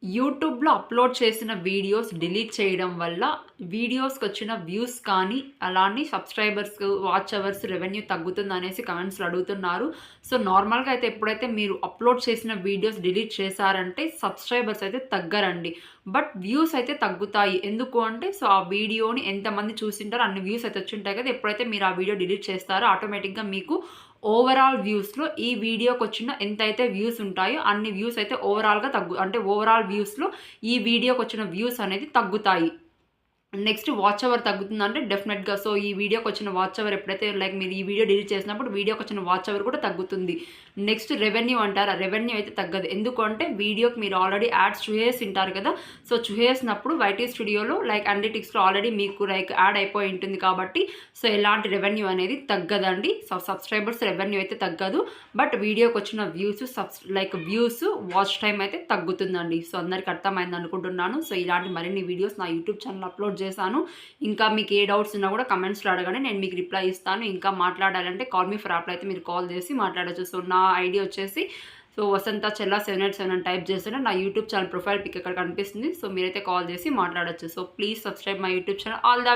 యూట్యూబ్‌లో అప్‌లోడ్ చేసిన videos delete చేయడం వల్ల వీడియోస్‌కొచ్చిన వ్యూస్ కానీ, అలానే సబ్‌స్క్రైబర్స్, వాచ్ అవర్స్, రెవెన్యూ తగ్గుతుందనేసి కామెంట్స్‌లో అడుగుతున్నారు. సో, నార్మల్‌గా అయితే ఎప్పుడైతే మీరు అప్‌లోడ్ చేసిన వీడియోస్ డిలీట్ చేశారంటే సబ్‌స్క్రైబర్స్ అయితే తగ్గరండి. బట్ వ్యూస్ అయితే తగ్గుతాయి. ఎందుకు అంటే ఆ వీడియోని ఎంతమంది చూసింటారో అన్ని వ్యూస్ అయితే వచ్చుంటాయి కదా! ఎప్పుడైతే మీరు ఆ వీడియో డిలీట్ చేస్తారో ఆటోమేటిక్‌గా మీకు ఓవరాల్ వ్యూస్‌లో ఈ వీడియోకొచ్చిన ఎంతైతే వ్యూస్ ఉంటాయో అన్ని వ్యూస్ అయితే ఓవరాల్‌గా అంటే ఓవరాల్ వ్యూస్‌లో ఈ వీడియోకొచ్చిన వ్యూస్ అనేది తగ్గుతాయి. నెక్స్ట్ వాచ్ అవర్ తగ్గుతుందంటే డెఫినెట్‌గా. సో, ఈ వీడియోకొచ్చిన వాచ్ అవర్ ఎప్పుడైతే మీరు ఈ వీడియో డిలీట్ చేసినప్పుడు వీడియోకొచ్చిన వాచ్ అవర్ కూడా తగ్గుతుంది. నెక్స్ట్ రెవెన్యూ అంటారా? రెవెన్యూ అయితే తగ్గదు. ఎందుకంటే వీడియోకి మీరు ఆల్రెడీ యాడ్స్ చూసేసింటారు కదా! సో, చూసేసినప్పుడు వైటీ స్టూడియోలో అనలిటిక్స్‌లో ఆల్రెడీ మీకు యాడ్ అయిపోయి ఉంటుంది కాబట్టి సో, ఎలాంటి రెవెన్యూ అనేది తగ్గదండి. సో, సబ్‌స్క్రైబర్స్ రెవెన్యూ అయితే తగ్గదు. బట్ వీడియోకొచ్చిన వ్యూస్, వాచ్ టైమ్ అయితే తగ్గుతుందండి. సో, అందరికి అర్థమైందనుకుంటున్నాను. సో, ఇలాంటి మరిన్ని వీడియోస్ నా యూట్యూబ్ ఛానెల్‌లో అప్‌లోడ్ చేశాను. ఇంకా మీకు ఏ డౌట్స్ ఉన్నా కూడా కమెంట్స్‌లో అడగండి. నేను మీకు రిప్లై ఇస్తాను. ఇంకా మాట్లాడాలంటే కాల్ మీ ఫర్ యాప్‌లో అయితే మీరు కాల్ చేసి మాట్లాడొచ్చు. సో, నా ఐడీ వచ్చేసి వసంత చెల్లా 787 అని టైప్ చేస్తేనే నా యూట్యూబ్ ఛానెల్ ప్రొఫైల్ పిక్ ఇక్కడ కనిపిస్తుంది. సో, మీరైతే కాల్ చేసి మాట్లాడొచ్చు. So, please subscribe my YouTube channel. All the